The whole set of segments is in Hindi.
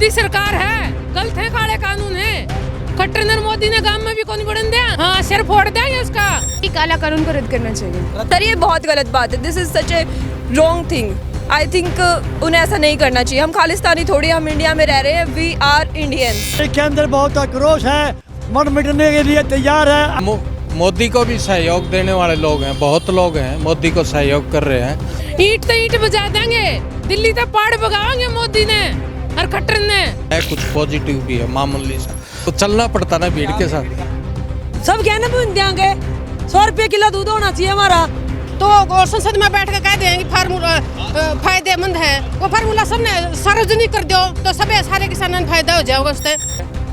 मोदी सरकार है, गलत है, काले कानून है। खट्टर मोदी ने गांव में भी कौन बढ़न दिया, हाँ सिर फोड़ दिया उसका। काला कानून को रद्द करना चाहिए। सर ये बहुत गलत बात है, this is such A wrong thing. I think उन्हें ऐसा नहीं करना चाहिए। हम खालिस्तानी थोड़ी, हम इंडिया में रह रहे हैं, वी आर इंडियंस। के अंदर बहुत आक्रोश है, मन मिटने के लिए तैयार है। मोदी को भी सहयोग देने वाले लोग हैं, बहुत लोग हैं मोदी को सहयोग कर रहे हैं। ईंट तो ईंट बजा देंगे, दिल्ली तो पहाड़ बगाएंगे मोदी ने और खट्टर ने। कुछ पॉजिटिव भी है मामूली सा, तो चलना पड़ता ना भीड़ के साथ। सब कहने बुन देंगे 100 रुपये किलो दूध होना चाहिए हमारा, तो संसद में बैठ कर कह देंगे फार्मूला फायदेमंद है। वो फार्मूला सबने सार्वजनिक कर दो तो सबे सारे किसानों को फायदा हो जाएगा उससे।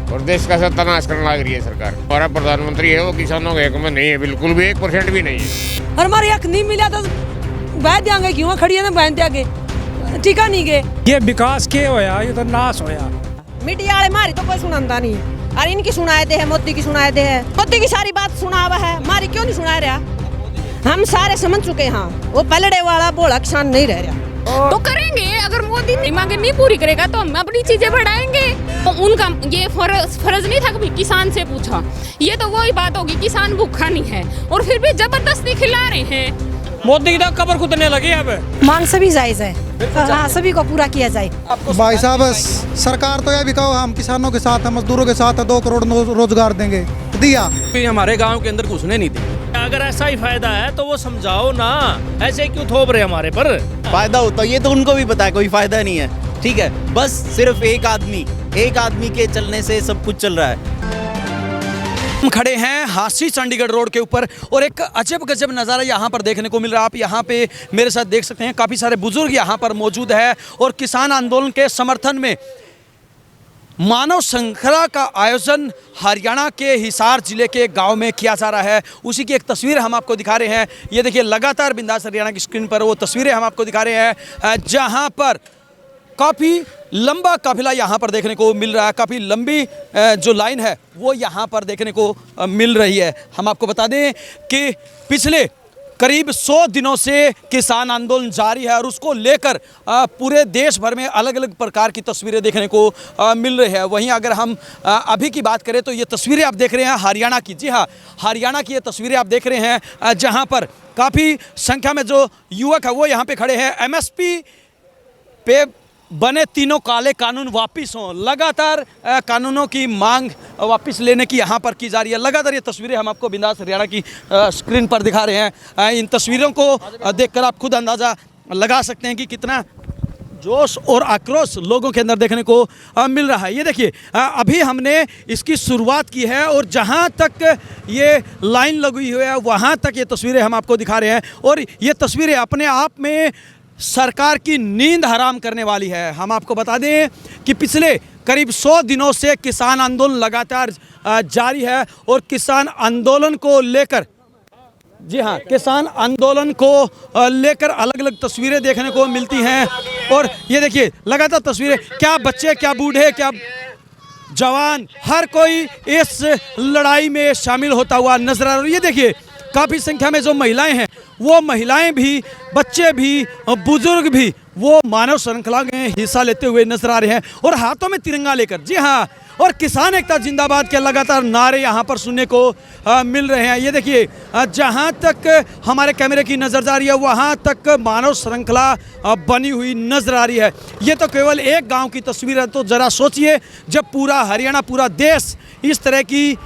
और देश का सत्यानाश करने लग रही है सरकार। हमारा प्रधानमंत्री है वो किसानों के हक में नहीं है, बिल्कुल भी 1% भी नहीं है। और हमारे हक नहीं मिला तो बह देंगे, क्यों खड़ी है ना बह देंगे, टीका नहीं गए। ये विकास के होया, ये तो नाश होया। मीडिया वाले मारी तो कोई सुनाता नहीं, और इनकी सुनाए दे है, मोदी की सुनाए दे है। मोदी की सारी बात सुना हुआ है, मारी क्यों नहीं सुना रहा? हम सारे समझ चुके हैं, वो पलड़े वाला बोला किसान नहीं रह रहा। तो करेंगे, अगर मोदी मांगे नहीं पूरी करेगा तो हम अपनी चीजें बढ़ाएंगे। तो उनका ये फर्ज नहीं था कभी किसान से पूछा। ये तो वही बात होगी, किसान भूखा नहीं है और फिर भी जबरदस्ती खिला रहे हैं। मोदी की तो कबर खुदने लगी अब। मांग सभी जायज है, हाँ सभी को पूरा किया जाए। भाई साहब सरकार तो यह भी कहो हम किसानों के साथ है, मजदूरों के साथ है, 2 करोड़ रोजगार देंगे, दिया। हमारे गांव के अंदर घुसने नहीं थे। अगर ऐसा ही फायदा है तो वो समझाओ ना, ऐसे क्यों थोप रहे हमारे पर। फायदा होता ये तो उनको भी पता है, कोई फायदा नहीं है, ठीक है। बस सिर्फ एक आदमी के चलने से सब कुछ चल रहा है। हम खड़े हैं हांसी चंडीगढ़ रोड के ऊपर और एक अजब गजब नज़ारा यहाँ पर देखने को मिल रहा है। आप यहाँ पे मेरे साथ देख सकते हैं, काफ़ी सारे बुजुर्ग यहाँ पर मौजूद है और किसान आंदोलन के समर्थन में मानव श्रृंखला का आयोजन हरियाणा के हिसार जिले के गांव में किया जा रहा है। उसी की एक तस्वीर हम आपको दिखा रहे हैं। ये देखिए, लगातार बिंदास हरियाणा की स्क्रीन पर वो तस्वीरें हम आपको दिखा रहे हैं, जहां पर काफ़ी लंबा काफिला यहाँ पर देखने को मिल रहा है। काफ़ी लंबी जो लाइन है वो यहाँ पर देखने को मिल रही है। हम आपको बता दें कि पिछले करीब 100 दिनों से किसान आंदोलन जारी है और उसको लेकर पूरे देश भर में अलग अलग प्रकार की तस्वीरें देखने को मिल रही है। वहीं अगर हम अभी की बात करें तो ये तस्वीरें आप देख रहे हैं हरियाणा की। जी हाँ, हरियाणा की ये तस्वीरें आप देख रहे हैं, जहाँ पर काफ़ी संख्या में जो युवक है वो यहाँ पे खड़े हैं। MSP पे बने तीनों काले कानून वापस हों, लगातार कानूनों की मांग वापस लेने की यहाँ पर की जा रही है। लगातार ये तस्वीरें हम आपको बिंदास हरियाणा की स्क्रीन पर दिखा रहे हैं। इन तस्वीरों को देखकर आप खुद अंदाज़ा लगा सकते हैं कि कितना जोश और आक्रोश लोगों के अंदर देखने को मिल रहा है। ये देखिए, अभी हमने इसकी शुरुआत की है और जहाँ तक ये लाइन लगी हुई है वहाँ तक ये तस्वीरें हम आपको दिखा रहे हैं और ये तस्वीरें अपने आप में सरकार की नींद हराम करने वाली है। हम आपको बता दें कि पिछले करीब 100 दिनों से किसान आंदोलन लगातार जारी है और किसान आंदोलन को लेकर, जी हाँ, किसान आंदोलन को लेकर अलग अलग तस्वीरें देखने को मिलती हैं। और ये देखिए, लगातार तस्वीरें, क्या बच्चे, क्या बूढ़े, क्या जवान, हर कोई इस लड़ाई में शामिल होता हुआ नजर आ रहा है। ये देखिए, काफ़ी संख्या में जो महिलाएं हैं, वो महिलाएं भी, बच्चे भी, बुजुर्ग भी, वो मानव श्रृंखला में हिस्सा लेते हुए नजर आ रहे हैं और हाथों में तिरंगा लेकर। जी हाँ, और किसान एकता जिंदाबाद के लगातार नारे यहाँ पर सुनने को मिल रहे हैं। ये देखिए, जहाँ तक हमारे कैमरे की नज़र जा रही है वहाँ तक मानव श्रृंखला बनी हुई नजर आ रही है। ये तो केवल एक गाँव की तस्वीर है, तो ज़रा सोचिए जब पूरा हरियाणा, पूरा देश इस तरह की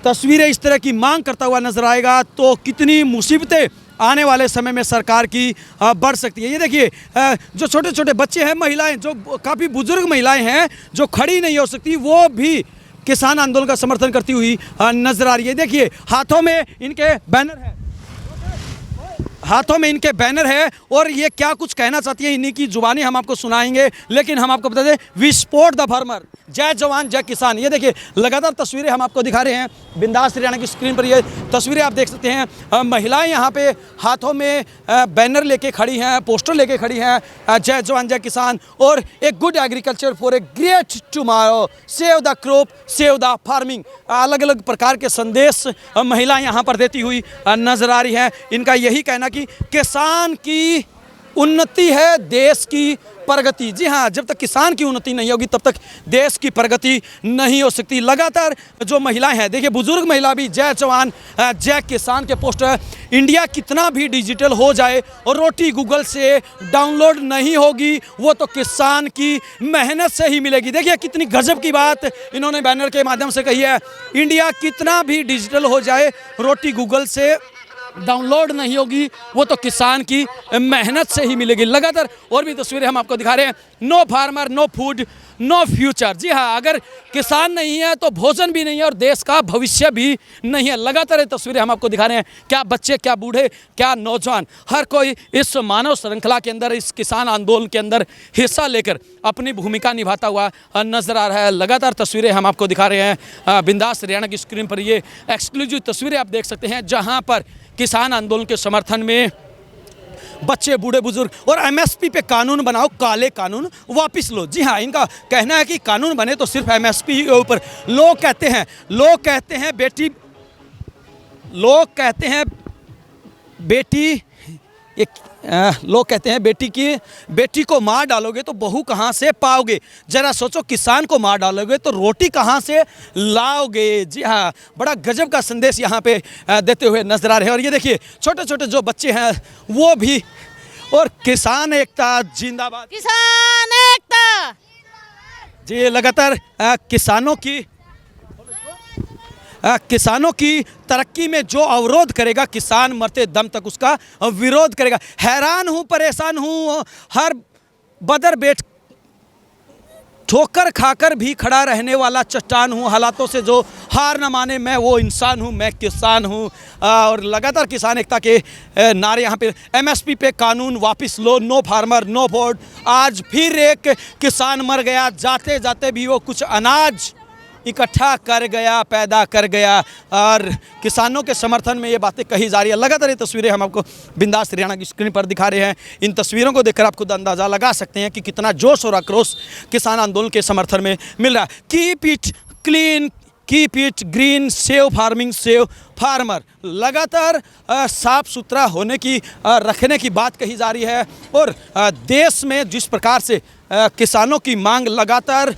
तस्वीरें, इस तरह की मांग करता हुआ नजर आएगा तो कितनी मुसीबतें आने वाले समय में सरकार की बढ़ सकती है। ये देखिए, जो छोटे छोटे बच्चे हैं, महिलाएं, जो काफ़ी बुजुर्ग महिलाएं हैं जो खड़ी नहीं हो सकती, वो भी किसान आंदोलन का समर्थन करती हुई नजर आ रही है। देखिए, हाथों में इनके बैनर है, हाथों में इनके बैनर है और ये क्या कुछ कहना चाहती है इन्हीं की जुबानी हम आपको सुनाएंगे। लेकिन हम आपको बता दें, वी सपोर्ट द फार्मर, जय जवान जय किसान। ये देखिए, लगातार तस्वीरें हम आपको दिखा रहे हैं बिंदास हरियाणा की स्क्रीन पर। ये तस्वीरें आप देख सकते हैं, महिलाएं यहाँ पे हाथों में बैनर लेके खड़ी हैं, पोस्टर लेके खड़ी हैं, जय जवान जय किसान और एक good agriculture for a great tomorrow, save the crop, save the farming. अलग अलग प्रकार के संदेश महिलाएं यहाँ पर देती हुई नजर आ रही हैं। इनका यही कहना कि किसान की उन्नति है देश की प्रगति। जी हाँ, जब तक किसान की उन्नति नहीं होगी तब तक देश की प्रगति नहीं हो सकती। लगातार जो महिलाएं हैं, देखिए बुजुर्ग महिला भी जय जवान जय किसान के पोस्टर। इंडिया कितना भी डिजिटल हो जाए और रोटी गूगल से डाउनलोड नहीं होगी, वो तो किसान की मेहनत से ही मिलेगी। देखिए कितनी गजब की बात इन्होंने बैनर के माध्यम से कही है। इंडिया कितना भी डिजिटल हो जाए, रोटी गूगल से डाउनलोड नहीं होगी, वो तो किसान की मेहनत से ही मिलेगी। लगातार और भी तस्वीरें हम आपको दिखा रहे हैं। No farmer no food no future. जी हाँ, अगर किसान नहीं है तो भोजन भी नहीं है और देश का भविष्य भी नहीं है। लगातार ये तस्वीरें हम आपको दिखा रहे हैं। क्या बच्चे, क्या बूढ़े, क्या नौजवान, हर कोई इस मानव श्रृंखला के अंदर, इस किसान आंदोलन के अंदर हिस्सा लेकर अपनी भूमिका निभाता हुआ नजर आ रहा है। लगातार तस्वीरें हम आपको दिखा रहे हैं। बिंदास हरियाणा की स्क्रीन पर ये एक्सक्लूसिव तस्वीरें आप देख सकते हैं, जहाँ पर किसान आंदोलन के समर्थन में बच्चे, बूढ़े, बुजुर्ग और एमएसपी पे कानून बनाओ, काले कानून वापस लो। जी हाँ, इनका कहना है कि कानून बने तो सिर्फ एमएसपी के ऊपर। लोग कहते हैं बेटी को मार डालोगे तो बहू कहाँ से पाओगे। जरा सोचो, किसान को मार डालोगे तो रोटी कहाँ से लाओगे। जी हाँ, बड़ा गजब का संदेश यहाँ पे देते हुए नजर आ रहे हैं। और ये देखिए छोटे छोटे जो बच्चे हैं वो भी, और किसान एकता जिंदाबाद, किसान एकता। जी लगातार किसानों की तरक्की में जो अवरोध करेगा, किसान मरते दम तक उसका विरोध करेगा। हैरान हूँ, परेशान हूँ, हर बदर बेट ठोकर खाकर भी खड़ा रहने वाला चट्टान हूँ। हालातों से जो हार न माने, मैं वो इंसान हूँ, मैं किसान हूँ। और लगातार किसान एकता के नारे यहाँ पे। एमएसपी पे कानून वापस लो, नो फार्मर नो फूड। आज फिर एक किसान मर गया, जाते जाते भी वो कुछ अनाज इकट्ठा कर गया, पैदा कर गया। और किसानों के समर्थन में ये बातें कही जा रही है। लगातार ये तस्वीरें हम आपको बिंदास हरियाणा की स्क्रीन पर दिखा रहे हैं। इन तस्वीरों को देखकर आप खुद अंदाज़ा लगा सकते हैं कि कितना जोश और आक्रोश किसान आंदोलन के समर्थन में मिल रहा है। Keep it clean, keep it green, save farming, save farmer. लगातार साफ सुथरा होने की, रखने की बात कही जा रही है। और देश में जिस प्रकार से किसानों की मांग लगातार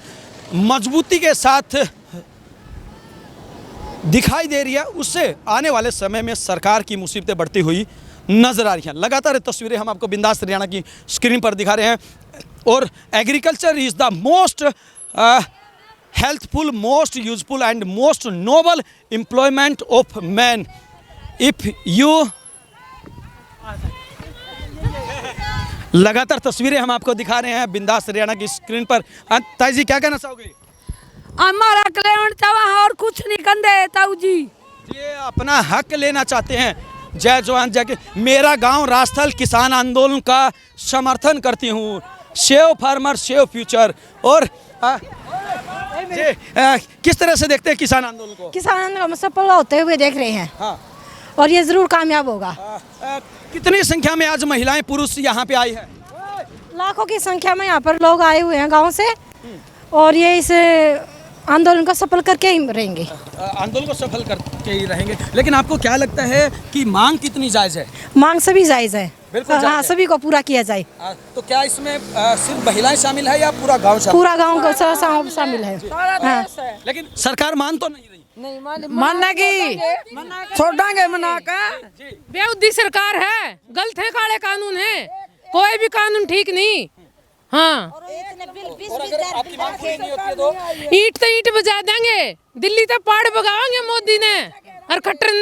मजबूती के साथ दिखाई दे रही है, उससे आने वाले समय में सरकार की मुसीबतें बढ़ती हुई नजर आ रही हैं। लगातार तस्वीरें हम आपको बिंदास हरियाणा की स्क्रीन पर दिखा रहे हैं। और agriculture is the most healthful, most useful and most noble employment of man. If you, लगातार तस्वीरें हम आपको दिखा रहे हैं बिंदास हरियाणा की स्क्रीन पर। ताई जी, क्या कहना चाहोगे? हमारा क्लेम चावा और कुछ नहीं कंदे ताऊ जी। ये अपना हक लेना चाहते हैं। जय जवान जय किसान। मेरा गांव राजस्थल किसान आंदोलन का समर्थन करती हूँ। Save farmer save future. और किस तरह से देखते हैं किसान आंदोलन को? किसान आंदोलन सफल होते हुए देख रहे हैं। हाँ, और ये जरूर कामयाब होगा। कितनी संख्या में आज महिलाएं पुरुष यहाँ पे आई है? लाखों की संख्या में यहाँ पर लोग आए हुए हैं गांव से, और ये इस आंदोलन को सफल करके ही रहेंगे। आंदोलन को सफल करके ही रहेंगे। लेकिन आपको क्या लगता है कि मांग कितनी जायज़ है? मांग सभी जायज़ है। बिल्कुल जायज़ हाँ, है। सभी को पूरा किया जाए। तो क्या इसमें सिर्फ महिलाएं शामिल है या पूरा गांव शामिल? पूरा गांव को शामिल है। हाँ। लेकिन सरकार मान तो नहीं रही। मानना की छोड़ांगे मना का। बेउद्दी सरकार है, गलत है, काले कानून है, कोई भी कानून ठीक नहीं। हाँ, और अगर आपकी मांग पूरी नहीं होती है तो ईंट तो ईंट बजा देंगे, दिल्ली तक पहाड़ बगाएंगे मोदी ने और खट्टर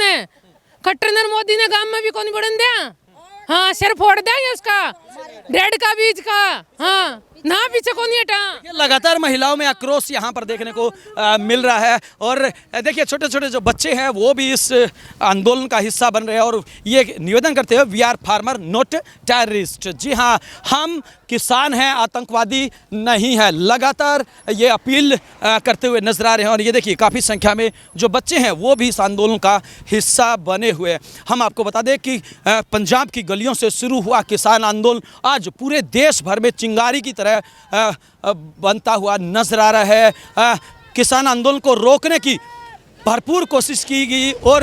ने मोदी ने गांव में भी कौन बढ़न दिया। हाँ, सिर फोड़ देंगे उसका, डेढ़ का बीज का। हाँ, ना पीछे को नहीं हटा। लगातार महिलाओं में आक्रोश यहाँ पर देखने को मिल रहा है। और देखिए छोटे छोटे जो बच्चे हैं वो भी इस आंदोलन का हिस्सा बन रहे हैं और ये निवेदन करते हैं, we are farmer not terrorist. जी हाँ, हम किसान हैं, आतंकवादी नहीं है। लगातार ये अपील करते हुए नजर आ रहे हैं। और ये देखिए काफ़ी संख्या में जो बच्चे हैं वो भी इस आंदोलन का हिस्सा बने हुए हैं। हम आपको बता दें कि पंजाब की गलियों से शुरू हुआ किसान आंदोलन आज पूरे देश भर में चिंगारी की तरह बनता हुआ नजर आ रहा है। किसान आंदोलन को रोकने की भरपूर कोशिश की गई और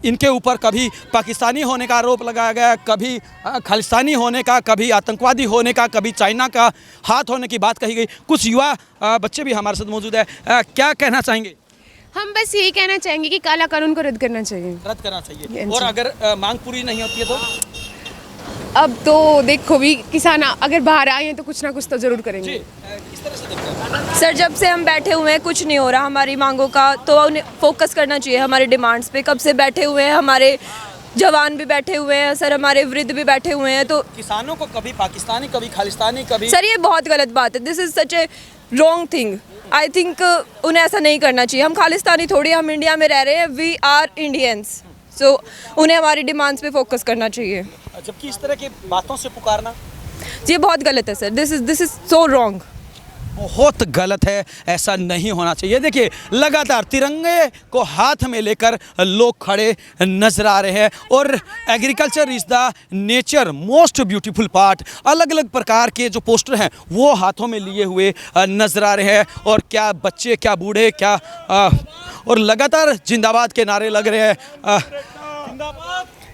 इनके ऊपर कभी पाकिस्तानी होने का आरोप लगाया गया, कभी खालिस्तानी होने का, कभी आतंकवादी होने का, कभी चाइना का हाथ होने की बात कही गई। कुछ युवा बच्चे भी हमारे साथ मौजूद है। क्या कहना चाहेंगे? हम बस यही कहना चाहेंगे कि काला कानून को रद्द करना चाहिए। रद्द करना चाहिए। और अगर मांग पूरी नहीं होती है तो? अब तो देखो भी किसान अगर बाहर आए हैं तो कुछ ना कुछ तो जरूर करेंगे। किस तरह से देखते हैं? सर जब से हम बैठे हुए हैं कुछ नहीं हो रहा हमारी मांगों का, तो उन्हें फोकस करना चाहिए हमारी डिमांड्स पे। कब से बैठे हुए हैं, हमारे जवान भी बैठे हुए हैं सर, हमारे वृद्ध भी बैठे हुए हैं। तो किसानों को कभी पाकिस्तानी, कभी खालिस्तानी, कभी सर ये बहुत गलत बात है। This is such A wrong thing. I think उन्हें ऐसा नहीं करना चाहिए। हम खालिस्तानी थोड़ी, हम इंडिया में रह रहे हैं, वी आर इंडियंस। सो उन्हें हमारी डिमांड्स पे फोकस करना चाहिए। जबकि इस तरह की बातों से पुकारना ये बहुत गलत है sir. This is so wrong. बहुत गलत है, ऐसा नहीं होना चाहिए। देखिए लगातार तिरंगे को हाथ में लेकर लोग खड़े नजर आ रहे हैं और agriculture is the nature most beautiful part. अलग अलग प्रकार के जो पोस्टर हैं वो हाथों में लिए हुए नजर आ रहे हैं। और क्या बच्चे, क्या बूढ़े, क्या और लगातार जिंदाबाद के नारे लग रहे हैं।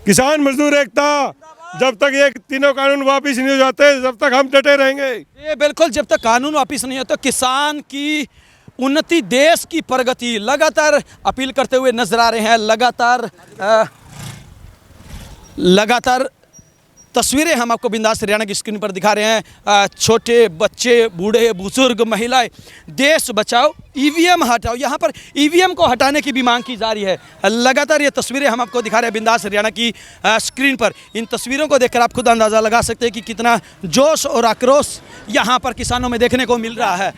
किसान मजदूर एकता, जब तक ये तीनों कानून वापस नहीं हो जाते जब तक हम डटे रहेंगे। ये बिल्कुल, जब तक कानून वापस नहीं होता किसान की उन्नति, देश की प्रगति लगातार अपील करते हुए नजर आ रहे हैं। लगातार तस्वीरें हम आपको बिंदास हरियाणा की स्क्रीन पर दिखा रहे हैं। छोटे बच्चे, बूढ़े, बुजुर्ग, महिलाएं, देश बचाओ, ईवीएम हटाओ। यहाँ पर ईवीएम को हटाने की भी मांग की जा रही है। लगातार ये तस्वीरें हम आपको दिखा रहे हैं बिंदास हरियाणा की स्क्रीन पर। इन तस्वीरों को देखकर आप खुद अंदाज़ा लगा सकते हैं कि कितना जोश और आक्रोश यहाँ पर किसानों में देखने को मिल रहा है।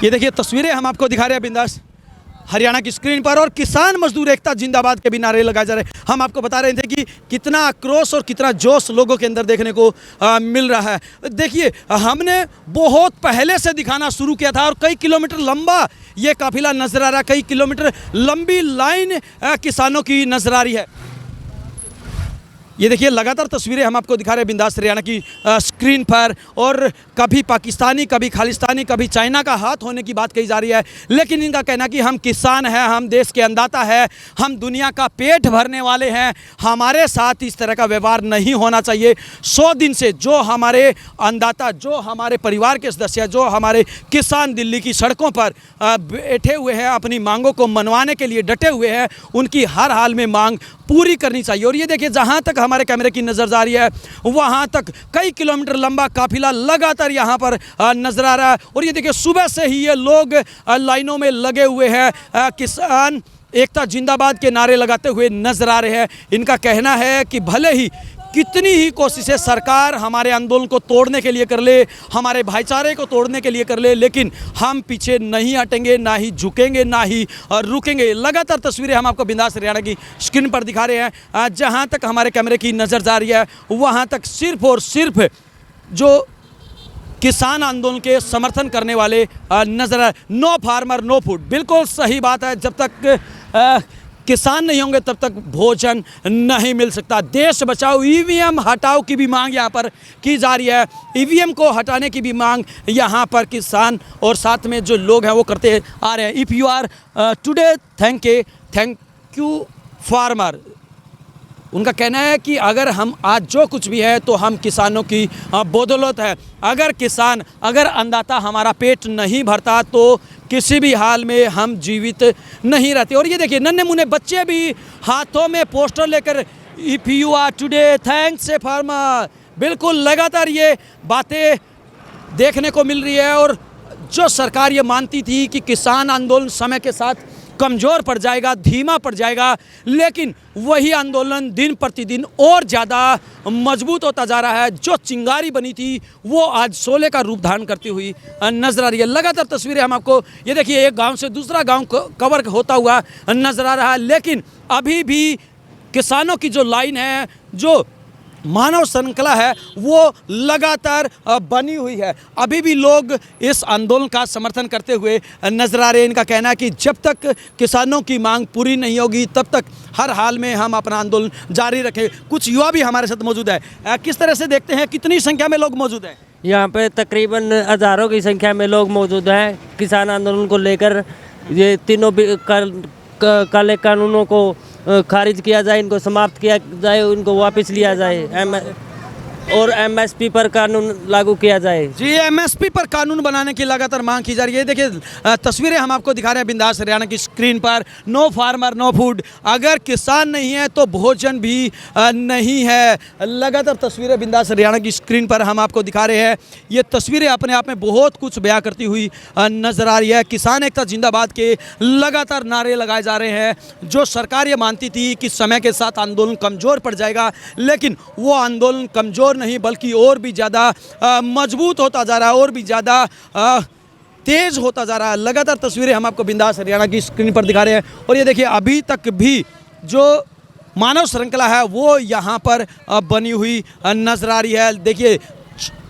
ये देखिए तस्वीरें हम आपको दिखा रहे हैं बिंदास हरियाणा की स्क्रीन पर और किसान मजदूर एकता जिंदाबाद के भी नारे लगाए जा रहे हैं। हम आपको बता रहे थे कि कितना आक्रोश और कितना जोश लोगों के अंदर देखने को मिल रहा है। देखिए हमने बहुत पहले से दिखाना शुरू किया था और कई किलोमीटर लंबा ये काफिला नजर आ रहा है, कई किलोमीटर लंबी लाइन किसानों की नजर आ रही है। ये देखिए लगातार तस्वीरें हम आपको दिखा रहे हैं बिंदास हरियाणा की स्क्रीन पर और कभी पाकिस्तानी, कभी खालिस्तानी, कभी चाइना का हाथ होने की बात कही जा रही है। लेकिन इनका कहना कि हम किसान हैं, हम देश के अन्नदाता हैं, हम दुनिया का पेट भरने वाले हैं, हमारे साथ इस तरह का व्यवहार नहीं होना चाहिए। 100 दिन से जो हमारे अन्नदाता, जो हमारे परिवार के सदस्य, जो हमारे किसान दिल्ली की सड़कों पर बैठे हुए हैं, अपनी मांगों को मनवाने के लिए डटे हुए हैं, उनकी हर हाल में मांग पूरी करनी चाहिए। और ये देखिए जहाँ तक हमारे कैमरे की नज़र जा रही है वहाँ तक कई किलोमीटर लंबा काफिला लगातार यहाँ पर नजर आ रहा है। और ये देखिए सुबह से ही ये लोग लाइनों में लगे हुए हैं, किसान एकता जिंदाबाद के नारे लगाते हुए नजर आ रहे हैं। इनका कहना है कि भले ही कितनी ही कोशिशें सरकार हमारे आंदोलन को तोड़ने के लिए कर ले, हमारे भाईचारे को तोड़ने के लिए कर ले, लेकिन हम पीछे नहीं हटेंगे, ना ही झुकेंगे, ना ही रुकेंगे। लगातार तस्वीरें हम आपको बिंदास हरियाणा की स्क्रीन पर दिखा रहे हैं। जहां तक हमारे कैमरे की नज़र जा रही है वहां तक सिर्फ और सिर्फ जो किसान आंदोलन के समर्थन करने वाले नजर आ, नो फार्मर नो फूड। बिल्कुल सही बात है, जब तक किसान नहीं होंगे तब तक भोजन नहीं मिल सकता। देश बचाओ, ईवीएम हटाओ की भी मांग यहाँ पर की जा रही है। ईवीएम को हटाने की भी मांग यहाँ पर किसान और साथ में जो लोग हैं वो करते आ रहे हैं। If you are today thank you farmer. उनका कहना है कि अगर हम आज जो कुछ भी है तो हम किसानों की बदौलत है। अगर अन्नदाता हमारा पेट नहीं भरता तो किसी भी हाल में हम जीवित नहीं रहते। और ये देखिए नन्हे मुन्ने बच्चे भी हाथों में पोस्टर लेकर if you are today thanks a farmer. बिल्कुल लगातार ये बातें देखने को मिल रही है। और जो सरकार ये मानती थी कि किसान आंदोलन समय के साथ कमज़ोर पड़ जाएगा, धीमा पड़ जाएगा, लेकिन वही आंदोलन दिन प्रतिदिन और ज़्यादा मजबूत होता जा रहा है। जो चिंगारी बनी थी वो आज शोले का रूप धारण करती हुई नजर आ रही है। लगातार तस्वीरें हम आपको ये देखिए एक गांव से दूसरा गांव कवर होता हुआ नजर आ रहा है, लेकिन अभी भी किसानों की जो लाइन है, जो मानव श्रृंखला है वो लगातार बनी हुई है। अभी भी लोग इस आंदोलन का समर्थन करते हुए नजर आ रहे हैं। इनका कहना है कि जब तक किसानों की मांग पूरी नहीं होगी तब तक हर हाल में हम अपना आंदोलन जारी रखें। कुछ युवा भी हमारे साथ मौजूद है। किस तरह से देखते हैं, कितनी संख्या में लोग मौजूद हैं? यहाँ पे तकरीबन हज़ारों की संख्या में लोग मौजूद हैं किसान आंदोलन को लेकर। ये तीनों काले कानूनों को खारिज किया जाए, इनको समाप्त किया जाए, उनको वापस लिया जाए और एमएसपी पर कानून लागू किया जाए। जी, एमएसपी पर कानून बनाने की लगातार मांग की जा रही है। देखिए तस्वीरें हम आपको दिखा रहे हैं बिंदास हरियाणा की स्क्रीन पर। नो फार्मर नो फूड, अगर किसान नहीं है तो भोजन भी नहीं है। लगातार तस्वीरें बिंदास हरियाणा की स्क्रीन पर हम आपको दिखा रहे हैं। ये तस्वीरें अपने आप में बहुत कुछ बयां करती हुई नजर आ रही है। किसान एकता जिंदाबाद के लगातार नारे लगाए जा रहे हैं। जो सरकार ये मानती थी कि समय के साथ आंदोलन कमज़ोर पड़ जाएगा, लेकिन वो आंदोलन कमज़ोर नहीं बल्कि और भी ज़्यादा मजबूत होता जा रहा है, और भी ज़्यादा तेज़ होता जा रहा है। लगातार तस्वीरें हम आपको बिंदास हरियाणा की स्क्रीन पर दिखा रहे हैं। और ये देखिए अभी तक भी जो मानव श्रृंखला है वो यहाँ पर बनी हुई नजर आ रही है। देखिए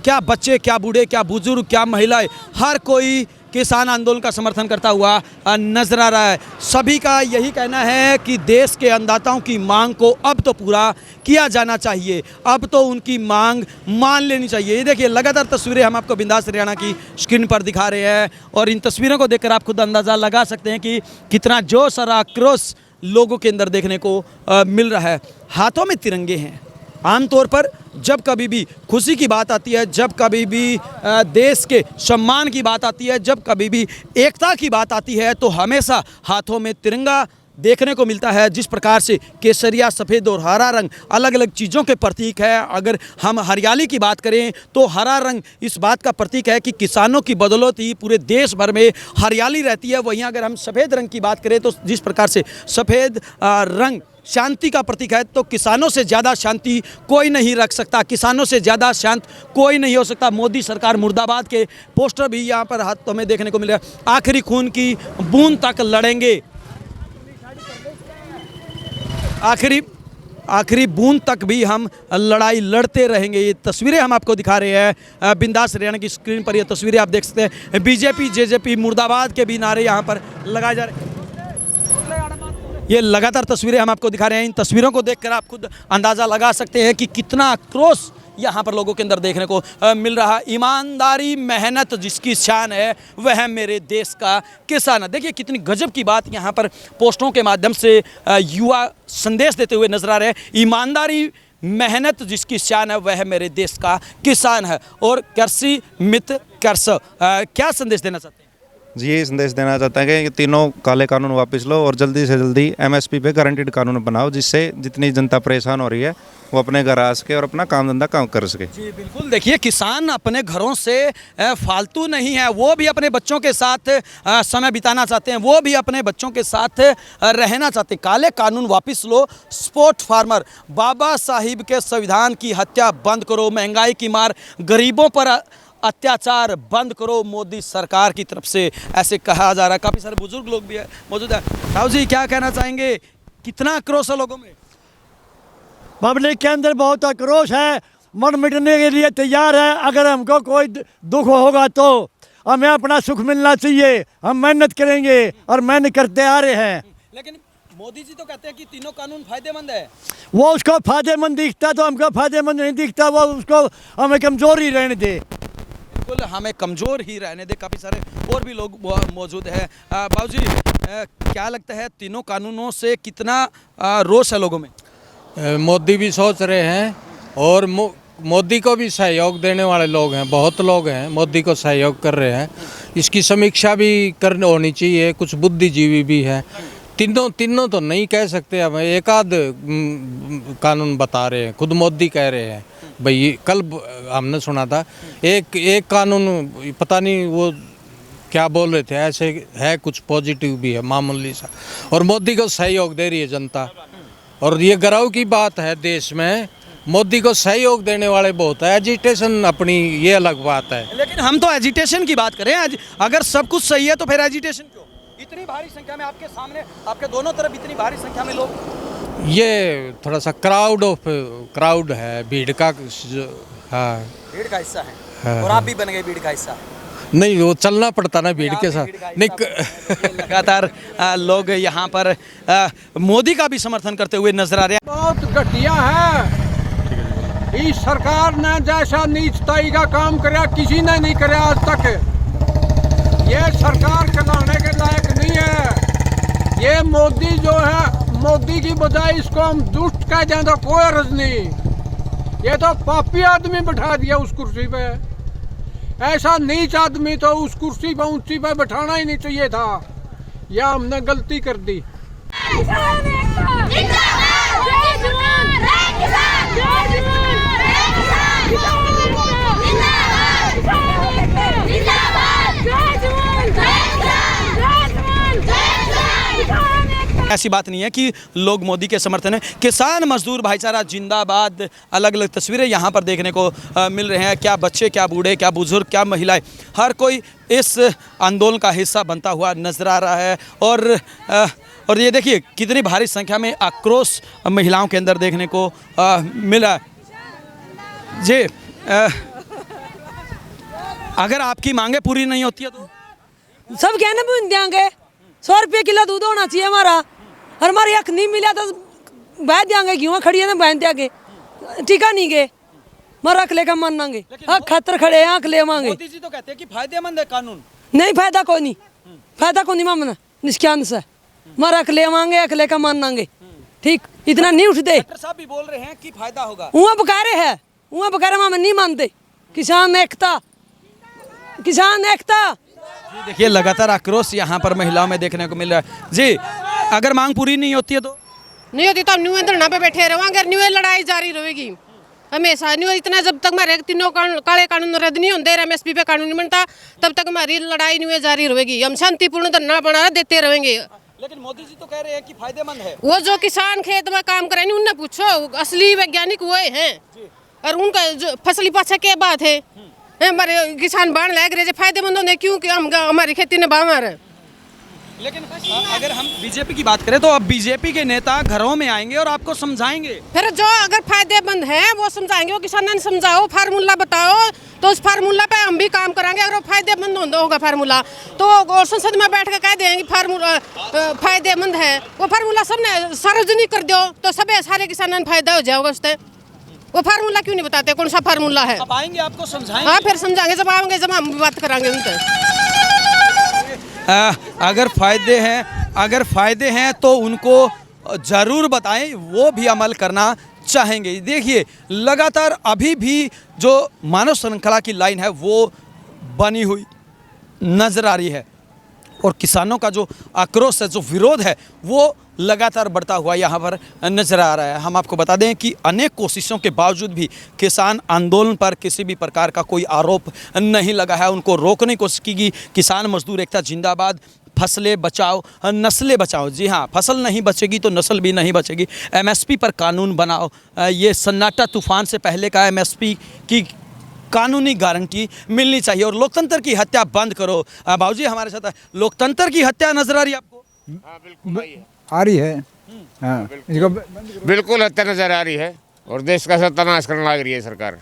क्या बच्चे, क्या बूढ़े, क्या बुजुर्ग, क्या महिलाएं, हर कोई किसान आंदोलन का समर्थन करता हुआ नजर आ रहा है। सभी का यही कहना है कि देश के अन्नदाताओं की मांग को अब तो पूरा किया जाना चाहिए, अब तो उनकी मांग मान लेनी चाहिए। ये देखिए लगातार तस्वीरें हम आपको बिंदास हरियाणा की स्क्रीन पर दिखा रहे हैं, और इन तस्वीरों को देखकर आप खुद अंदाज़ा लगा सकते हैं कि कितना जोश और आक्रोश लोगों के अंदर देखने को मिल रहा है। हाथों में तिरंगे हैं। आमतौर पर जब कभी भी खुशी की बात आती है, जब कभी भी देश के सम्मान की बात आती है, जब कभी भी एकता की बात आती है, तो हमेशा हाथों में तिरंगा देखने को मिलता है। जिस प्रकार से केसरिया, सफ़ेद और हरा रंग अलग अलग चीज़ों के प्रतीक है। अगर हम हरियाली की बात करें तो हरा रंग इस बात का प्रतीक है कि किसानों की बदौलत ही पूरे देश भर में हरियाली रहती है। वहीं अगर हम सफ़ेद रंग की बात करें तो जिस प्रकार से सफ़ेद रंग शांति का प्रतीक है, तो किसानों से ज़्यादा शांति कोई नहीं रख सकता, किसानों से ज़्यादा शांत कोई नहीं हो सकता। मोदी सरकार मुर्दाबाद के पोस्टर भी यहाँ पर हाथों में देखने को मिल रहा है। आखिरी खून की बूंद तक लड़ेंगे, आखिरी बूंद तक भी हम लड़ाई लड़ते रहेंगे। ये तस्वीरें हम आपको दिखा रहे हैं बिंदास हरियाणा की स्क्रीन पर। ये तस्वीरें आप देख सकते हैं। बीजेपी जेजेपी मुर्दाबाद के भी नारे यहाँ पर लगाए जा रहे हैं। ये लगातार तस्वीरें हम आपको दिखा रहे हैं। इन तस्वीरों को देखकर आप खुद अंदाज़ा लगा सकते हैं कि कितना आक्रोश यहाँ पर लोगों के अंदर देखने को मिल रहा है। ईमानदारी मेहनत जिसकी शान है वह मेरे देश का किसान है। देखिए कितनी गजब की बात यहाँ पर पोस्टरों के माध्यम से युवा संदेश देते हुए नजर आ रहे हैं। ईमानदारी मेहनत जिसकी शान है वह मेरे देश का किसान है। और कृषि मित्र कर्ष क्या संदेश देना चाहते हैं? जी, ये संदेश देना चाहता है कि तीनों काले कानून वापस लो और जल्दी से जल्दी एमएसपी पे गारंटीड कानून बनाओ, जिससे जितनी जनता परेशान हो रही है वो अपने घर आ सके और अपना काम धंधा काम कर सके। जी बिल्कुल। देखिए किसान अपने घरों से फालतू नहीं है, वो भी अपने बच्चों के साथ समय बिताना चाहते हैं, वो भी अपने बच्चों के साथ रहना चाहते हैं। काले कानून वापस लो, सपोर्ट फार्मर, बाबा साहिब के संविधान की हत्या बंद करो, महंगाई की मार, गरीबों पर अत्याचार बंद करो, मोदी सरकार की तरफ से ऐसे कहा जा रहा है। काफ़ी सारे बुजुर्ग लोग भी मौजूद है। राव जी क्या कहना चाहेंगे, कितना आक्रोश है लोगों में? पब्लिक के अंदर बहुत आक्रोश है, मर मिटने के लिए तैयार है। अगर हमको कोई दुख होगा तो हमें अपना सुख मिलना चाहिए, हम मेहनत करेंगे और मेहनत करते आ रहे हैं। लेकिन मोदी जी तो कहते हैं कि तीनों कानून फायदेमंद है। वो उसको फायदेमंद दिखता तो हमको फायदेमंद नहीं दिखता, वो उसको हमें कमज़ोर ही रहने दे। बिल्कुल हमें कमज़ोर ही रहने दे। काफ़ी सारे और भी लोग मौजूद हैं। बाबूजी क्या लगता है तीनों कानूनों से कितना रोष है लोगों में? मोदी भी सोच रहे हैं और मोदी को भी सहयोग देने वाले लोग हैं, बहुत लोग हैं मोदी को सहयोग कर रहे हैं। इसकी समीक्षा भी करनी होनी चाहिए। कुछ बुद्धिजीवी भी हैं। तीनों तो नहीं कह सकते, हम एक आध कानून बता रहे हैं। खुद मोदी कह रहे हैं भाई, कल हमने सुना था एक कानून पता नहीं वो क्या बोल रहे थे, ऐसे है कुछ पॉजिटिव भी है मामूली सा, और मोदी को सहयोग दे रही है जनता। और ये गर्व की बात है देश में, मोदी को सहयोग देने वाले बहुत है। एजिटेशन अपनी ये अलग बात है। लेकिन हम तो एजिटेशन की बात करें। अगर सब कुछ सही है तो फिर एजिटेशन क्यों? इतनी भारी संख्या में आपके सामने, आपके दोनों तरफ इतनी भारी संख्या में लोग, ये थोड़ा सा क्राउड है, भीड़ का। हाँ, भीड़ का हिस्सा है। हाँ, और आप भी बन गए भीड़ का हिस्सा? नहीं, वो चलना पड़ता ना भीड़ के साथ। लगातार लोग यहाँ पर मोदी का भी समर्थन करते हुए नजर आ रहे हैं। बहुत घटिया है। इस सरकार ने जैसा नीचताई का काम कराया किसी ने नहीं कराया आज तक। ये सरकार चलाने के लायक नहीं है। ये ये मोदी जो है, मोदी की बजाय इसको हम दुष्ट कह दें तो कोई अर्ज नहीं। ये तो पापी आदमी बैठा दिया उस कुर्सी पे। ऐसा नीच आदमी तो उस कुर्सी पे ऊंची पे बैठाना ही नहीं चाहिए था। यह हमने गलती कर दी। ऐसी बात नहीं है कि लोग मोदी के समर्थन है। किसान मजदूर भाईचारा जिंदाबाद। अलग अलग तस्वीरें यहाँ पर देखने को मिल रहे हैं। क्या बच्चे, क्या बूढ़े, क्या बुजुर्ग, क्या महिलाएं, हर कोई इस आंदोलन का हिस्सा बनता हुआ नजर आ रहा है। और ये देखिए कितनी भारी संख्या में आक्रोश महिलाओं के अंदर देखने को मिला। जी अगर आपकी मांगे पूरी नहीं होती है तो सब कहने भी देंगे 100 रुपये किलो दूध होना चाहिए हमारा, और हमारी हक नहीं मिला तो बह देंगे, क्यों खड़ी है ना बहन देंगे, टीका नहीं गए मर रख लेकर मान मांगे खतर खड़े हैं आँख ले मांगे। मोदी जी तो कहते हैं कि फायदेमंद है कानून। नहीं फायदा कोई नहीं, फायदा कोई नहीं मामना निष्कांत से मर रख ले मांगे अख लेकर मान मांगे। ठीक इतना नहीं उठते। डॉक्टर साहब भी बोल रहे हैं कि फायदा होगा। वहाँ बकारे है, वहाँ बकारे मामे नहीं मानते। किसान एकता, किसान एकता। देखिए लगातार आक्रोश यहाँ पर महिलाओं में देखने को मिल रहा है। जी अगर मांग पूरी नहीं होती है तो नहीं होती तो हम न्यू धरना पे बैठे रहेंगे। न्यू लड़ाई जारी रहेगी हमेशा। न्यू इतना जब तक हमारे तीनों काले कानून रद्द नहीं होते, MSP पे कानून नहीं बनता, तब तक हमारी लड़ाई न्यू जारी रहेगी। हम शांतिपूर्ण धरना बना देते रहेंगे। लेकिन मोदी जी तो कह रहे हैं कि फायदेमंद है। वो जो किसान खेत में काम करे नहीं उनने पूछो, असली वैज्ञानिक वो हैं और उनका जो फसली पाछा क्या बात है। हमारे किसान बाढ़ लग रहे फायदेमंद होने क्योंकि हम हमारी खेती ने बाढ़ मारे। लेकिन अगर हम बीजेपी की बात करें तो अब बीजेपी के नेता घरों में आएंगे और आपको समझाएंगे। फिर जो अगर फायदेमंद है वो समझाएंगे, वो किसानों ने समझाओ, फार्मूला बताओ, तो उस फार्मूला पे हम भी काम करेंगे। अगर वो फायदेमंद होगा फार्मूला तो संसद में बैठ कर कह देंगे फार्मूला फायदेमंद है। वो फार्मूला सबने सार्वजनिक कर दो तो सारे किसानों ने फायदा हो जाएगा उससे। वो फार्मूला क्यों नहीं बताते कौन सा फार्मूला है? अब आएंगे आपको समझाएंगे। हाँ फिर समझाएंगे, जब आएंगे जब हम बात कराएंगे उनसे। अगर फायदे हैं तो उनको ज़रूर बताएं, वो भी अमल करना चाहेंगे। देखिए लगातार अभी भी जो मानव श्रृंखला की लाइन है वो बनी हुई नज़र आ रही है और किसानों का जो आक्रोश है, जो विरोध है, वो लगातार बढ़ता हुआ यहाँ पर नजर आ रहा है। हम आपको बता दें कि अनेक कोशिशों के बावजूद भी किसान आंदोलन पर किसी भी प्रकार का कोई आरोप नहीं लगा है। उनको रोकने की कोशिश की गई। किसान मजदूर एकता जिंदाबाद, फसलें बचाओ नस्लें बचाओ। जी हाँ, फसल नहीं बचेगी तो नस्ल भी नहीं बचेगी। MSP पर कानून बनाओ। ये सन्नाटा तूफान से पहले का MSP की कानूनी गारंटी मिलनी चाहिए और लोकतंत्र की हत्या बंद करो। बाबूजी हमारे साथ है। लोकतंत्र की हत्या नजर आ रही है आपको? हाँ बिल्कुल आ रही है। हाँ बिल्कुल हत्या नजर आ रही है और देश का सत्यानाश करने लग रही है सरकार।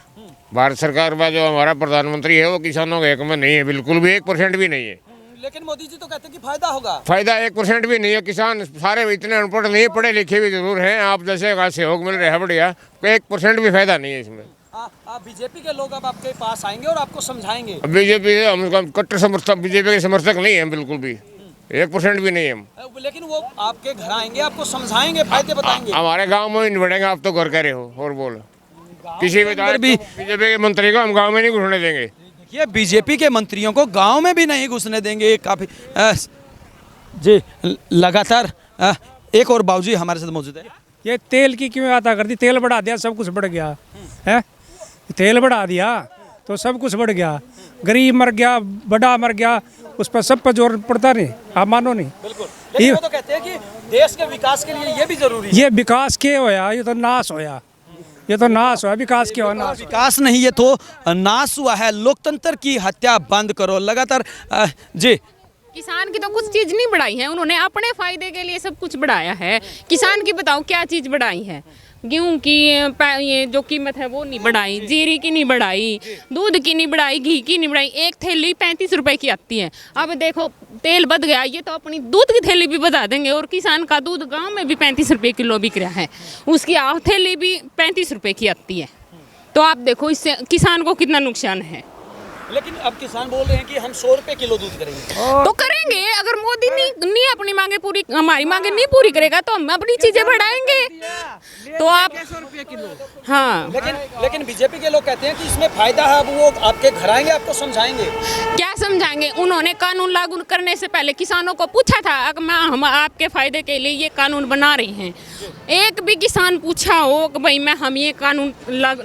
भारत सरकार में जो हमारा प्रधानमंत्री है वो किसानों के हक में नहीं है, बिल्कुल भी 1% भी नहीं है। लेकिन मोदी जी तो कहते हैं कि फायदा होगा। फायदा 1% भी नहीं है। किसान सारे इतने अनपढ़ नहीं, पढ़े लिखे भी जरूर हैं। आप जैसे का सहयोग मिल रहा है बढ़िया, 1% भी फायदा नहीं है इसमें। बीजेपी के लोग अब आपके पास आएंगे और आपको समझाएंगे। बीजेपी हम कट्टर समर्थक, बीजेपी के समर्थक नहीं है, बिल्कुल भी 1% भी नहीं हम। लेकिन वो आपके घर आएंगे, आपको समझाएंगे, फायदे बताएंगे। हमारे गांव में नहीं बढ़ेंगे। आप तो घर कह रहे हो और बोल किसी भी बीजेपी के मंत्री को हम गांव में नहीं घुसने देंगे। देखिए बीजेपी के मंत्रियों को गांव में भी नहीं घुसने देंगे। काफी जी लगातार एक और बाबूजी हमारे साथ मौजूद है। ये तेल की क्यों आता कर दी? तेल बढ़ा दिया, सब कुछ बढ़ गया है। तेल बढ़ा दिया तो सब कुछ बढ़ गया। गरीब मर गया, बड़ा मर गया, उस पर सब पर जोर पड़ता नहीं। आप मानो नहीं। बिल्कुल। लेकिन वो तो कहते हैं कि देश के विकास के लिए ये भी जरूरी है। ये विकास के होया, ये तो नाश होया। ये तो नाश हुआ, विकास के हो नाश। विकास नहीं, ये तो नाश हुआ है। लोकतंत्र की हत्या बंद करो। लगातार जी किसान की तो कुछ चीज़ नहीं बढ़ाई है उन्होंने, अपने फायदे के लिए सब कुछ बढ़ाया है। किसान की बताओ क्या चीज़ बढ़ाई है? गेहूं की ये जो कीमत है वो नहीं बढ़ाई, जीरी की नहीं बढ़ाई, दूध की नहीं बढ़ाई, घी की नहीं बढ़ाई। एक थैली 35 रुपए की आती है। अब देखो तेल बढ़ गया, ये तो अपनी दूध की थैली भी बढ़ा देंगे। और किसान का दूध गांव में भी 35 रुपए किलो बिक रहा है, उसकी थैली भी 35 रुपए की आती है। तो आप देखो इससे किसान को कितना नुकसान है। लेकिन अब किसान बोल रहे हैं कि हम 100 रुपए किलो दूध करेंगे। तो करेंगे, अगर मोदी नहीं अपनी मांगे पूरी, हमारी मांगे नहीं पूरी करेगा तो हम अपनी चीजें बढ़ाएंगे। तो आप 100 रुपये किलो। हाँ, लेकिन बीजेपी के लोग कहते हैं कि इसमें फायदा है, अब वो आपके घर आएंगे, आपको समझाएंगे। क्या समझाएंगे? उन्होंने कानून लागू करने से पहले किसानों को पूछा था, अगर हम आपके फायदे के लिए ये कानून बना रहे हैं, एक भी किसान पूछा हो कि भाई हम ये कानून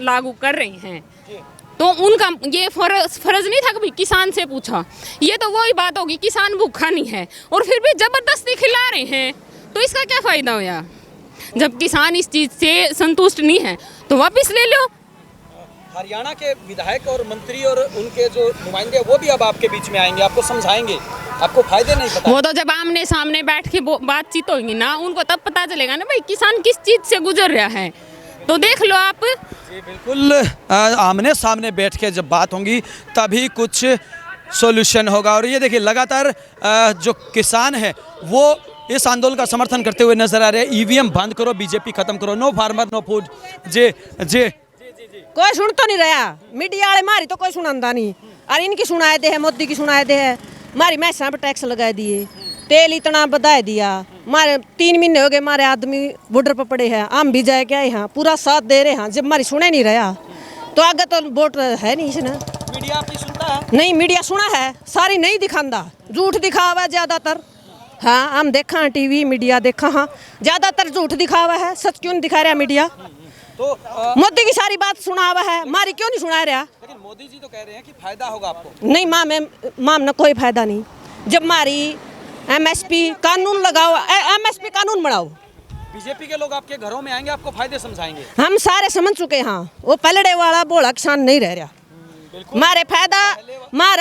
लागू कर रहे हैं, तो उनका ये फर्ज नहीं था कि किसान से पूछा। ये तो वही बात होगी, किसान भूखा नहीं है और फिर भी जबरदस्ती खिला रहे हैं, तो इसका क्या फायदा होया? जब किसान इस चीज से संतुष्ट नहीं है तो वापस ले लो। हरियाणा के विधायक और मंत्री और उनके जो नुमाइंदे वो भी अब आपके बीच में आएंगे, आपको समझाएंगे, आपको फायदे नहीं पता। वो तो जब आमने सामने बैठ के बातचीत होगी ना, उनको तब पता चलेगा ना भाई किसान किस चीज से गुजर रहा है। तो देख लो आप। जी बिल्कुल, आमने सामने बैठ के जब बात होंगी तभी कुछ सॉल्यूशन होगा। और ये देखिए लगातार जो किसान है वो इस आंदोलन का समर्थन करते हुए नजर आ रहे हैं। ईवीएम बंद करो, बीजेपी खत्म करो, नो फार्मर नो फूड। जे जे कोई सुन तो नहीं रहा, मीडिया वाले मारी तो कोई सुनांदा नहीं। और इनकी सुनाए दे है, मोदी की सुनाए दे है, मारी मैसा पर टैक्स लगा दिए, तेल इतना बढ़ा दिया, मारे 3 महीने हो गए, मारे आदमी बॉर्डर पर पड़े हैं, हम भी जाए क्या यहाँ पूरा साथ दे रहे हैं। जब मारी सुने नहीं रहा तो आगे तो वोट है नहीं इसने। मीडिया आपकी सुनता है? नहीं, मीडिया सुना है, सारी नहीं दिखांदा, झूठ दिखावा है ज्यादातर। हाँ, हम देखा है टीवी मीडिया देखा, हाँ ज्यादातर झूठ दिखावा है, सच क्यों नहीं दिखा रहा मीडिया? तो मोदी की सारी बात सुनावा है, मारी क्यों नहीं सुना रहा? लेकिन मोदी जी तो कह रहे हैं कि फायदा होगा आपको। नहीं माम ना कोई फायदा नहीं। जब मारी MSP कानून लगाओ, MSP कानून बनाओ। बीजेपी के लोग आपके घरों में आएंगे, आपको फायदे समझाएंगे। हम सारे समझ चुके हैं, वो पलड़े वाला बोला किसान नहीं रह रहा। मारा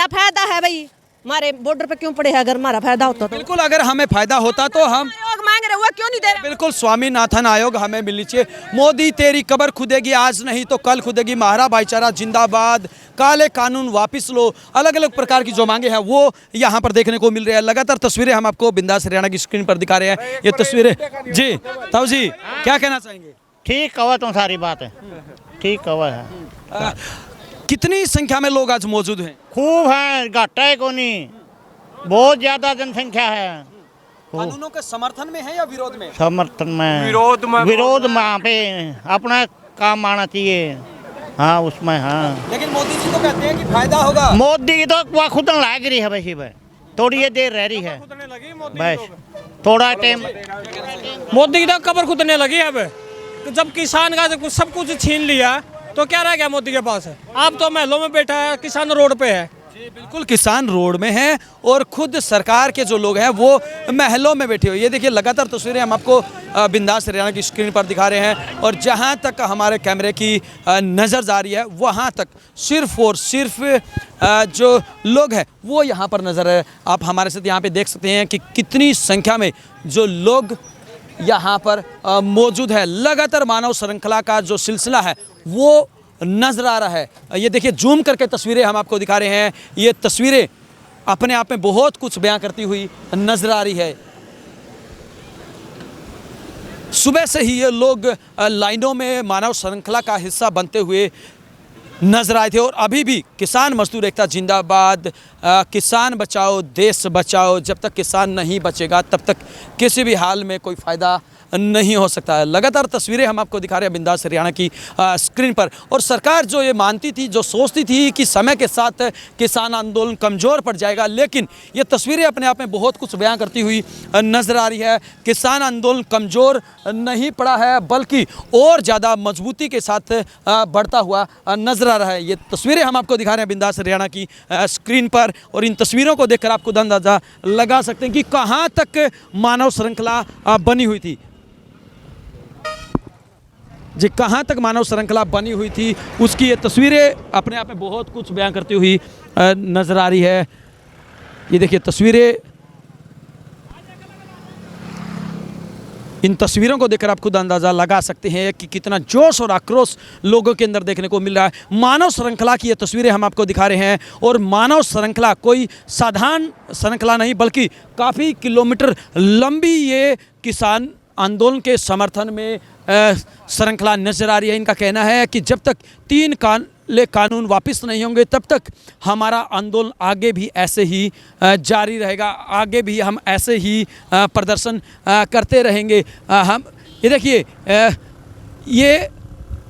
फायदा है भाई, मारे बॉर्डर पे क्यों पड़े हैं? अगर हमारा फायदा होता तो बिल्कुल, अगर हमें फायदा होता तो हम मांग रहे, हुआ क्यों नहीं दे रहा? बिल्कुल, स्वामीनाथन आयोग हमें मिलनी चाहिए। मोदी तेरी कब्र खुदेगी, आज नहीं तो कल खुदेगी, महारा भाईचारा जिंदाबाद, काले कानून वापस लो, अलग अलग प्रकार की जो मांगे हैं वो यहाँ पर देखने को मिल रही है। लगातार तस्वीरें हम आपको बिंदास हरियाणा की स्क्रीन पर दिखा रहे हैं। ये तस्वीरें जी ताऊ जी क्या कहना चाहेंगे? ठीक कहा तुम, सारी बात है ठीक कहा है। कितनी संख्या में लोग आज मौजूद हैं? खूब है, घाटा है कोनी, बहुत ज्यादा जनसंख्या है। कानूनों के समर्थन में है या विरोध में? समर्थन में, विरोध में पे अपना काम आना चाहिए। हाँ उसमें, हाँ। लेकिन मोदी जी तो कहते हैं कि फायदा होगा। मोदी की तो वह खुदन लाग रही है वैसे भाई, थोड़ी ये देर रह रही है बस, थोड़ा टाइम। मोदी की तो कब्र खुदने लगी अब, जब किसान का सब कुछ छीन लिया तो क्या रह गया मोदी के पास? अब तो महलों में बैठा है, किसान रोड पे है। जी बिल्कुल, किसान रोड में है और खुद सरकार के जो लोग हैं वो महलों में बैठे हुए। ये देखिए लगातार तस्वीरें हम आपको बिंदास हरियाणा की स्क्रीन पर दिखा रहे हैं और जहां तक हमारे कैमरे की नज़र जा रही है वहां तक सिर्फ और सिर्फ जो लोग हैं वो यहाँ पर नज़र है। आप हमारे साथ यहाँ पे देख सकते हैं कि कितनी संख्या में जो लोग यहाँ पर मौजूद है। लगातार मानव श्रृंखला का जो सिलसिला है वो नजर आ रहा है। ये देखिए जूम करके तस्वीरें हम आपको दिखा रहे हैं, ये तस्वीरें अपने आप में बहुत कुछ बयां करती हुई नजर आ रही है। सुबह से ही ये लोग लाइनों में मानव श्रृंखला का हिस्सा बनते हुए नजर आए थे और अभी भी किसान मजदूर एकता जिंदाबाद, किसान बचाओ देश बचाओ। जब तक किसान नहीं बचेगा तब तक किसी भी हाल में कोई फ़ायदा नहीं हो सकता है। लगातार तस्वीरें हम आपको दिखा रहे हैं बिंदास हरियाणा की स्क्रीन पर। और सरकार जो ये मानती थी, जो सोचती थी कि समय के साथ किसान आंदोलन कमज़ोर पड़ जाएगा, लेकिन ये तस्वीरें अपने आप में बहुत कुछ बयां करती हुई नज़र आ रही है। किसान आंदोलन कमज़ोर नहीं पड़ा है बल्कि और ज़्यादा मजबूती के साथ बढ़ता हुआ नज़र आ रहा है। ये तस्वीरें हम आपको दिखा रहे हैं बिंदास हरियाणा की स्क्रीन पर और इन तस्वीरों को देखकर आप खुद अंदाज़ा लगा सकते हैं कि कहाँ तक मानव श्रृंखला बनी हुई थी। जी कहाँ तक मानव श्रृंखला बनी हुई थी उसकी ये तस्वीरें अपने आप में बहुत कुछ बयां करती हुई नज़र आ रही है। ये देखिए तस्वीरें, इन तस्वीरों को देखकर आप खुद अंदाज़ा लगा सकते हैं कि कितना जोश और आक्रोश लोगों के अंदर देखने को मिल रहा है। मानव श्रृंखला की ये तस्वीरें हम आपको दिखा रहे हैं और मानव श्रृंखला कोई साधारण श्रृंखला नहीं बल्कि काफ़ी किलोमीटर लंबी ये किसान आंदोलन के समर्थन में श्रृंखला नजर आ रही है। इनका कहना है कि जब तक काले कानून वापस नहीं होंगे तब तक हमारा आंदोलन आगे भी ऐसे ही जारी रहेगा, आगे भी हम ऐसे ही प्रदर्शन करते रहेंगे। हम ये देखिए, ये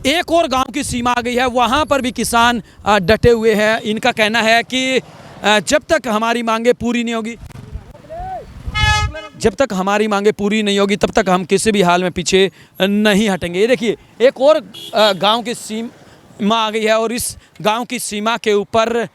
एक और गांव की सीमा आ गई है, वहाँ पर भी किसान डटे हुए हैं। इनका कहना है कि जब तक हमारी मांगे पूरी नहीं होगी, जब तक हमारी मांगे पूरी नहीं होगी तब तक हम किसी भी हाल में पीछे नहीं हटेंगे। ये देखिए, एक और गांव की सीमा आ गई है और इस गांव की सीमा के ऊपर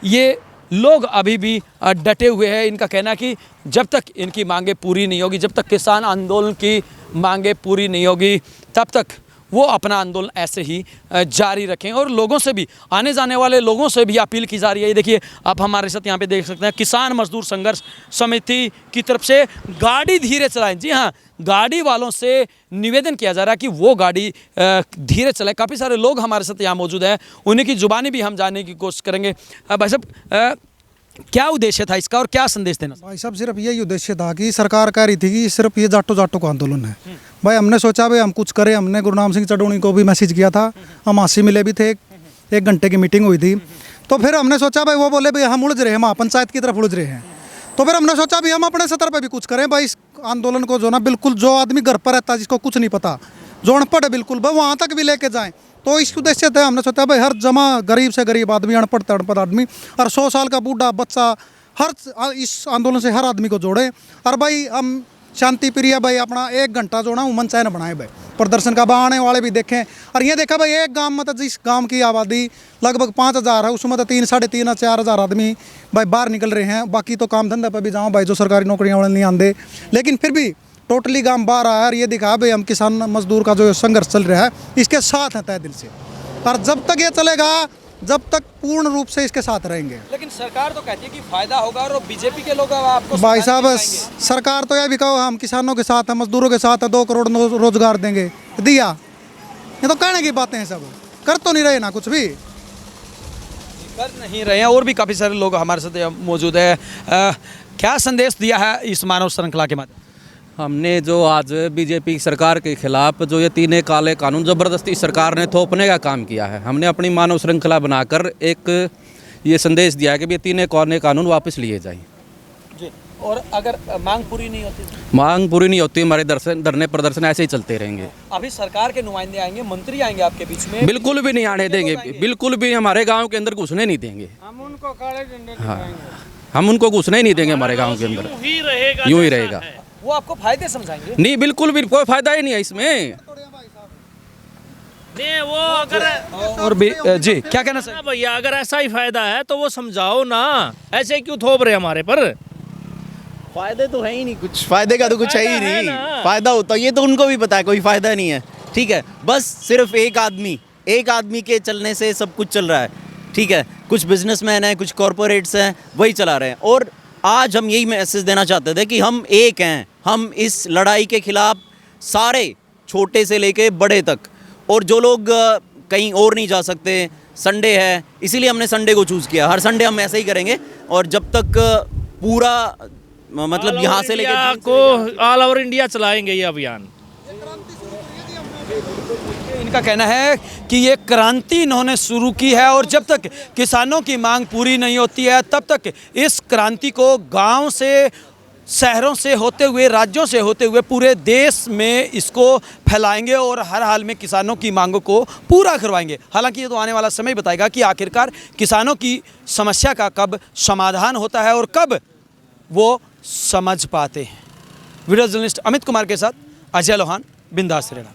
ये लोग अभी भी डटे हुए हैं। इनका कहना कि जब तक इनकी मांगे पूरी नहीं होगी, जब तक किसान आंदोलन की मांगे पूरी नहीं होगी, तब तक वो अपना आंदोलन ऐसे ही जारी रखें। और लोगों से भी, आने जाने वाले लोगों से भी अपील की जा रही है। ये देखिए, आप हमारे साथ यहाँ पे देख सकते हैं, किसान मजदूर संघर्ष समिति की तरफ से गाड़ी धीरे चलाएं। जी हाँ, गाड़ी वालों से निवेदन किया जा रहा है कि वो गाड़ी धीरे चलाएं। काफ़ी सारे लोग हमारे साथ यहाँ मौजूद हैं, उन्हीं की जुबानी भी हम जानने की कोशिश करेंगे। भाई साहब, क्या उद्देश्य था इसका और क्या संदेश देना? भाई साहब, सिर्फ यही उद्देश्य था कि सरकार कह रही थी कि सिर्फ ये जाटो जाटो का आंदोलन है। भाई हमने सोचा भाई हम कुछ करें। हमने गुरनाम सिंह चडोनी को भी मैसेज किया था, हम आसी मिले भी थे, एक घंटे की मीटिंग हुई थी। तो फिर हमने सोचा भाई, वो बोले भाई हम उलझ रहे हैं, हम पंचायत की तरफ उलझ रहे हैं। तो फिर हमने सोचा भाई हम अपने स्तर पर भी कुछ करें। भाई इस आंदोलन को जो ना बिल्कुल, जो आदमी घर पर रहता है जिसको कुछ नहीं पता, जो अनपढ़ है बिल्कुल, भाई वहाँ तक भी लेके जाएँ। तो इस उद्देश्य से हमने सोचा भाई हर जमा गरीब से गरीब आदमी, अनपढ़ आदमी और 100 साल का बूढ़ा बच्चा, हर इस आंदोलन से हर आदमी को जोड़े। और भाई हम शांति प्रिय भाई अपना 1 घंटा जो ना उमन चैन बनाए भाई, प्रदर्शन का आने वाले भी देखें। और ये देखा भाई, एक गांव में तो जिस गांव की आबादी लगभग 5000 है, उसमें तो 3, 3.5, 4,000 आदमी भाई बाहर निकल रहे हैं। बाकी तो काम धंधे पर भी जाओ भाई, जो सरकारी नौकरियाँ वाले नहीं आते, लेकिन फिर भी टोटली गांव बाहर आया। और ये दिखा भाई हम किसान मजदूर का जो संघर्ष चल रहा है इसके साथ है तय दिल से। और जब तक ये चलेगा, जब तक पूर्ण रूप से इसके साथ रहेंगे। लेकिन सरकार तो कहती है कि फायदा होगा और बीजेपी के लोग आपको भाई साहब, सरकार तो यह भी कहो हम किसानों के साथ हैं, मजदूरों के साथ है, 2 करोड़ रोजगार देंगे, दिया। ये तो कहने की बातें हैं, सब कर तो नहीं रहे ना, कुछ भी कर नहीं रहे हैं। और भी काफ़ी सारे लोग हमारे साथ मौजूद है। क्या संदेश दिया है इस मानव श्रृंखला के माध्यम? हमने जो आज बीजेपी सरकार के खिलाफ जो ये 3 काले कानून ज़बरदस्ती सरकार ने थोपने का काम किया है, हमने अपनी मानव श्रृंखला बनाकर एक ये संदेश दिया है कि ये 3 काले कानून वापस लिए जाएं। जी, और अगर मांग पूरी नहीं होती? मांग पूरी नहीं होती, हमारे धरने प्रदर्शन ऐसे ही चलते रहेंगे। अभी सरकार के नुमाइंदे आएंगे, मंत्री आएंगे आपके बीच में? बिल्कुल भी नहीं आने देंगे, बिल्कुल भी हमारे गाँव के अंदर घुसने नहीं देंगे। हम उनको काले झंडे हाँ, हम उनको घुसने ही नहीं देंगे हमारे गाँव के अंदर, यूँ ही रहेगा। वो आपको फायदे समझाएंगे? नहीं, बिल्कुल भी कोई फायदा ही नहीं है इसमें। नहीं, वो अगर और भी जी क्या कहना चाहिए भैया, अगर ऐसा ही फायदा है तो वो समझाओ ना, ऐसे क्यों थोप रहे हमारे पर? फायदे तो है ही नहीं, कुछ फायदे का तो कुछ है ही नहीं। फायदा होता ये तो उनको भी पता है, कोई फायदा नहीं है। ठीक है, बस सिर्फ एक आदमी के चलने से सब कुछ चल रहा है। ठीक है, कुछ बिजनेसमैन हैं, कुछ कॉरपोरेट्स हैं, वही चला रहे हैं। और आज हम यही मैसेज देना चाहते थे कि हम एक हैं, हम इस लड़ाई के खिलाफ सारे, छोटे से लेके बड़े तक। और जो लोग कहीं और नहीं जा सकते, संडे है, इसीलिए हमने संडे को चूज़ किया। हर संडे हम ऐसे ही करेंगे और जब तक पूरा मतलब यहाँ से लेकर को ऑल ओवर इंडिया चलाएंगे ये अभियान। इनका कहना है कि ये क्रांति इन्होंने शुरू की है और जब तक किसानों की मांग पूरी नहीं होती है तब तक इस क्रांति को गांव से, शहरों से होते हुए, राज्यों से होते हुए पूरे देश में इसको फैलाएंगे और हर हाल में किसानों की मांगों को पूरा करवाएंगे। हालांकि ये तो आने वाला समय बताएगा कि आखिरकार किसानों की समस्या का कब समाधान होता है और कब वो समझ पाते हैं। वीडियो जर्नलिस्ट अमित कुमार के साथ अजय लोहान, बिंदास रेड़ा।